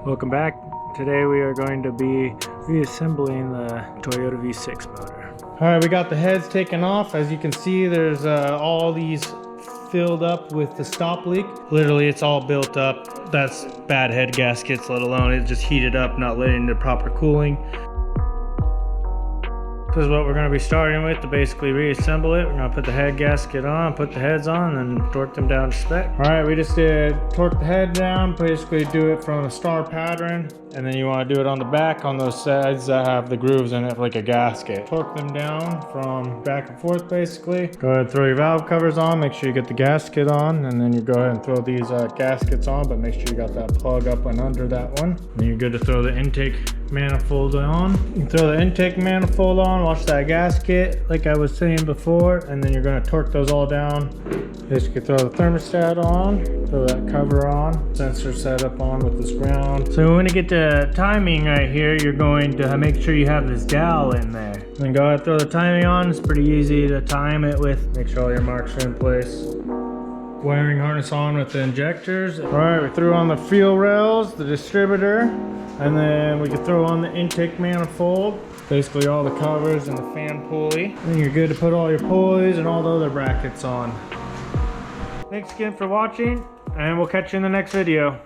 Welcome back. Today we are going to be reassembling the Toyota V6 motor. Alright, we got the heads taken off. As you can see, there's all these filled up with the stop leak. Literally, it's all built up. That's bad head gaskets, let alone it just heated up, not letting the proper cooling. This is what we're going to be starting with to basically reassemble it. We're going to put the head gasket on, put the heads on, and torque them down to spec. Alright, we just did torque the head down, basically do it from a star pattern, and then you want to do it on the back on those sides that have the grooves in it like a gasket. Torque them down from back and forth basically. Go ahead and throw your valve covers on, make sure you get the gasket on, and then you go ahead and throw these gaskets on, but make sure you got that plug up and under that one. Then you're good to throw the intake manifold on. You throw the intake manifold on, watch that gasket like I was saying before, and then you're going to torque those all down. Basically throw the thermostat on, throw that cover on, sensor setup on with this ground. So when you get to timing right here, you're going to make sure you have this dowel in there. Then go ahead and throw the timing on. It's pretty easy to time it with. Make sure all your marks are in place. Wiring harness on with the injectors. Alright, we threw on the fuel rails, the distributor, and then we can throw on the intake manifold, basically all the covers and the fan pulley. Then you're good to put all your pulleys and all the other brackets on. Thanks again for watching, and we'll catch you in the next video.